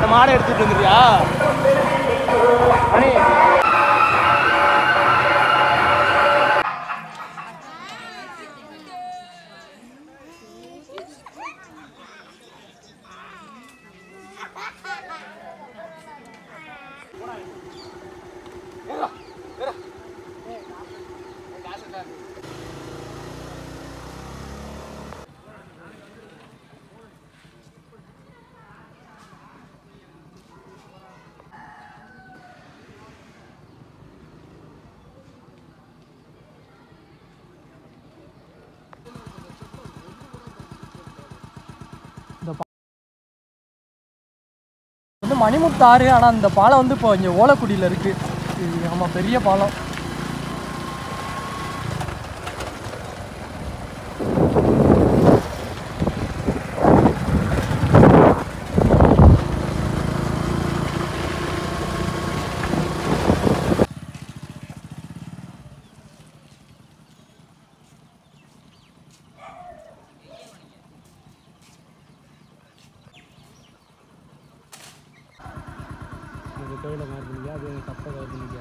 இந்த மாடை எடுத்துட்டு வந்துருக்கியா மணி? வந்து மணிமுத்தாறு. ஆனால் இந்த பாலம் வந்து இப்போ இங்கே ஓலக்குடியில் இருக்குது. ஆமாம், பெரிய பாலம். கையில் மாறுறீங்க, அது தப்பாக வருதுங்க.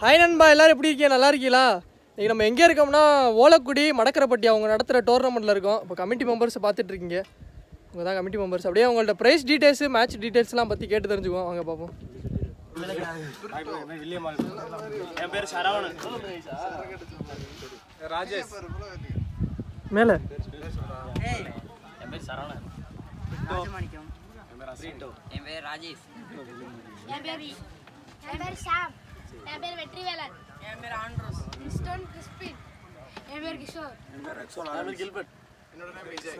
ஹாய் நண்பா, எல்லோரும் எப்படி இருக்கீங்க? நல்லா இருக்கீங்களா? இன்றைக்கி நம்ம எங்கே இருக்கோம்னா ஓலக்குடி மடக்கரைப்பட்டி அவங்க நடத்துகிற டோர்னமெண்ட்டில் இருக்கோம். இப்போ கமிட்டி மெம்பர்ஸ் பார்த்துட்ருக்கீங்க. அவங்க தான் கமிட்டி மெம்பர்ஸ். அப்படியே அவங்கள்ட்ட ப்ரைஸ் டீட்டெயில்ஸு மேட்ச் டீட்டெயில்ஸ்லாம் பற்றி கேட்டு தெரிஞ்சுக்குவோம். வாங்க பார்ப்போம். என் பேர் சரவணன். ராஜேஷ் மேலே. என் பேர் சரவணன். என் பேர் ராஜேஷ். என் பேர் ஷாம். என் பேர் வெற்றிவேலன். என் பேர் ஆண்ட்ரோஸ். Kristen Crispin. என் பேர் கிஷோர். என் பேர் எக்ஸோன். என் பேர் கில்பர்ட். என்னோட பேர் விஜய்.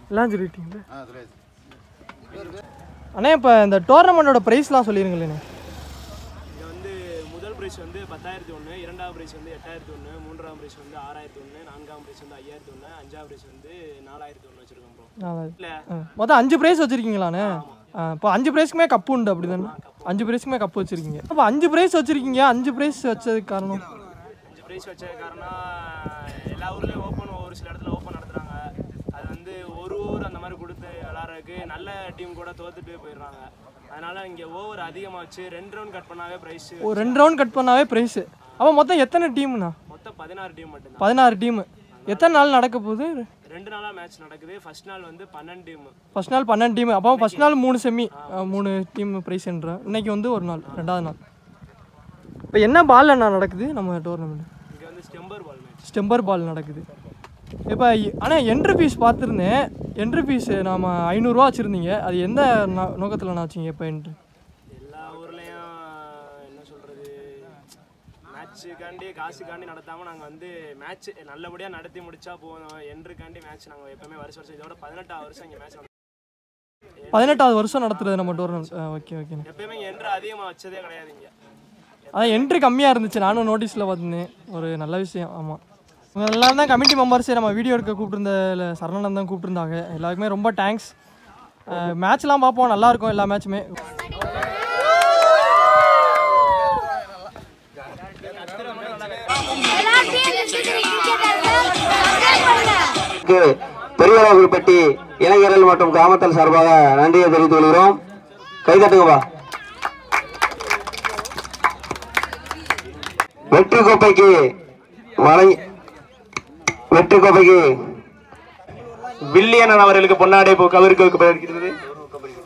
எல்லாம் சொல்லிட்டீங்களா? அண்ணா, இப்போ இந்த டோர்னமெண்ட்டோட ப்ரைஸ்லாம் சொல்லிடுங்களேண்ணே. இது வந்து முதல் ப்ரைஸ் வந்து 10,001, இரண்டாவது ப்ரைஸ் வந்து 8,001, மூன்றாவது ப்ரைஸ் வந்து 6,001, நான்காவது ப்ரைஸ் வந்து 5,001, அஞ்சாவது ப்ரைஸ் வந்து 4,001 வச்சுருக்கோம் ப்ரோ. இல்லை, மொத்தம் 5 ப்ரைஸ் வச்சுருக்கீங்களாண்ணே? இப்போ 5 ப்ரைஸ்க்குமே கப்பு உண்டு அப்படி தானே? 5 ப்ரைஸ்க்குமே கப்பு வச்சுருக்கீங்க. அப்போ 5 ப்ரைஸ் வச்சுருக்கீங்க. 5 ப்ரைஸ் வச்சதுக்கு காரணம்? 5 ப்ரைஸ் வச்சது காரணம் எல்லா ஊர்லேயும் ஓப்பன், ஒரு சில இடத்துல ஓப்பன் நடத்துகிறாங்க. அது வந்து ஒரு ஓவர் அந்த மாதிரி கொடுத்து விளாட்றதுக்கு நல்ல டீம் கூட தோத்துட்டு போயிடுறாங்க. அதனால் இங்கே ஓவர் அதிகமாக வச்சு 2 ரவுண்ட் கட் பண்ணாவே ப்ரைஸு. ஒரு 2 ரவுண்ட் கட் பண்ணாவே ப்ரைஸு. அப்போ மொத்தம் எத்தனை டீம்ண்ணா? மொத்தம் 16 டீம் மட்டும்தான். 16 டீமு. எத்தனை நாள் நடக்க போகுது? 2 நாளாக மேட்ச் நடக்குது. ஃபர்ஸ்ட் நாள் வந்து 12 டீம். ஃபர்ஸ்ட் நாள் 12 டீம். அப்போ ஃபர்ஸ்ட் நாள் 3 செமி, 3 டீம் ப்ரைஸ்ன்ற. இன்னைக்கு வந்து ஒரு நாள், 2வது நாள். இப்போ என்ன பால் என்ன நடக்குது நம்ம டோர்னமெண்ட்? இங்கே வந்து ஸ்டெம்பர் பால் மேட்ச். ஸ்டெம்பர் பால் நடக்குது. இப்போ ஆனால் என்ட்ரி ஃபீஸ் பார்த்துருந்தேன். என்ட்ரி ஃபீஸ் நாம் 500 வச்சுருந்தீங்க. அது எந்த நோக்கத்தில் நான் வச்சிங்க? இப்போ என்ட்ரி எல்லா ஊர்லேயும் என்ன சொல்கிறது, மேட்ச்சுக்காண்டி காசுக்காண்டி நடத்தாமல் நாங்கள் வந்து மேட்ச் நல்லபடியாக நடத்தி முடிச்சா போதும். என்ட்ருக்காண்டி மேட்ச் நாங்கள் எப்போவுமே வருஷம் இதோட 18வது வருஷம் இங்கே மேட்ச் 18வது வருஷம் நடத்துறது நம்ம டோர்னமெண்ட். Okay okay. எப்போயுமே என்ட்ரு அதிகமாக வச்சதே கிடையாது இங்கே. அதான் என்ட்ரி கம்மியாக இருந்துச்சு. நானும் நோட்டீஸில் பார்த்துருந்தேன். ஒரு நல்ல விஷயம். ஆமாம், இவங்க எல்லாம் தான் கமிட்டி மெம்பர்ஸே. நம்ம வீடியோ எடுக்க கூப்பிட்டுருந்த சரணன் தான் கூப்பிட்டுருந்தாங்க. எல்லாருக்குமே ரொம்ப தேங்க்ஸ். மேட்ச்லாம் பார்ப்போம், நல்லாயிருக்கும் எல்லா மேட்சுமே. பெரியவர்கள்பட்டி இளைஞர்கள் மற்றும் கிராமத்தில் சார்பாக நன்றியை தெரிவித்துக் கொள்கிறோம். கைதட்டுங்கப்பா. வெற்றி கோப்பைக்கு வில்லியன் அவர்களுக்கு பொன்னாடை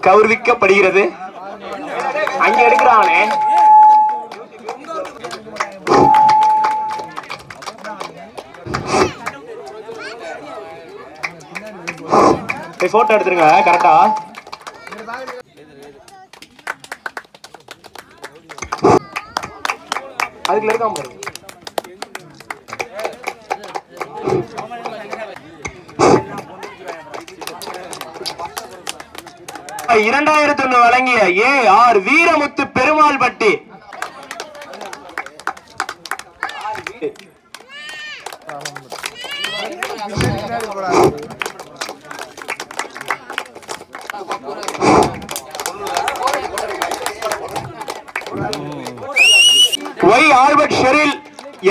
கௌரவிக்கப்படுகிறது. அங்க எடுக்கிறானே போய் போட்டோ எடுத்துருங்க கரெக்டா. அதுக்குள்ள இருக்காம பாருங்க. $2001 வழங்கிய AR வீரமுத்து பெருமாள் பட்டி. Y Albert Sheryl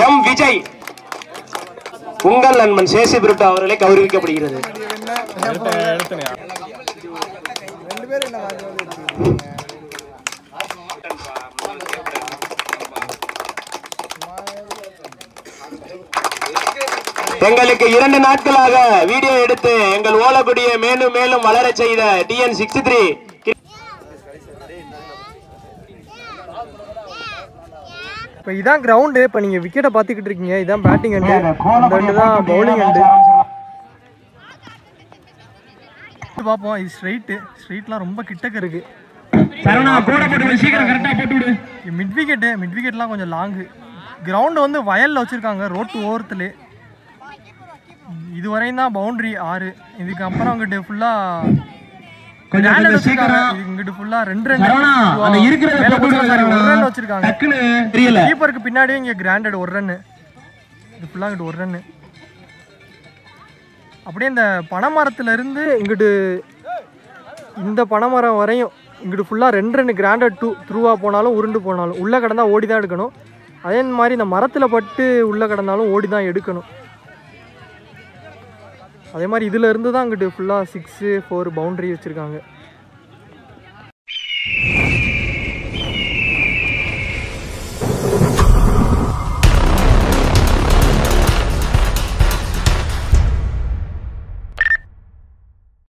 M Vijay உங்கள் நண்பன் சேசி பிருட்டா அவர்களை கௌரவிக்கப்படுகிறது. எங்களுக்கு 2 நாட்களாக வீடியோ எடுத்து எங்கள் ஓலக்குடியை மேலும் மேலும் வளர செய்த TN63 இப்போ இதான் கிரவுண்டு. இப்போ நீங்கள் விக்கெட்டை பார்த்துக்கிட்டு இருக்கீங்க. இதான் பேட்டிங் அண்டு, அந்த அண்டு தான் பவுலிங் அண்டு. பார்ப்போம். இது ஸ்ட்ரெயிட்லாம் ரொம்ப கிட்டக்க இருக்கு. மிட் விக்கெட்லாம் கொஞ்சம் லாங்கு. கிரவுண்டு வந்து வயலில் வச்சுருக்காங்க, ரோட்டு ஓரத்துல. இதுவரையும் தான் பவுண்ட்ரி 6. இதுக்கு அப்புறம் அங்கிட்டு ஃபுல்லாக இங்கிட்டு ஃபுல்லா 2 ரன் வச்சிருக்காங்க. கீப்பருக்கு பின்னாடியே இங்க கிராண்டட் 1 ரன். இது ஃபுல்லா இங்கிட்டு 1 ரன். அப்படியே இந்த பனைமரத்துல இருந்து இங்கிட்டு இந்த பனைமரம் வரையும் இங்கிட்டு ஃபுல்லா 2 ரன் கிராண்டட் 2. த்ரூவா போனாலும் உருண்டு போனாலும் உள்ள கடந்தா ஓடி தான் எடுக்கணும். அதே மாதிரி இந்த மரத்துல பட்டு உள்ள கடந்தாலும் ஓடி தான் எடுக்கணும். அதே மாதிரி இதுல இருந்து தான் இங்கிட்டு ஃபுல்லா 6, 4 பவுண்டரி வச்சிருக்காங்க.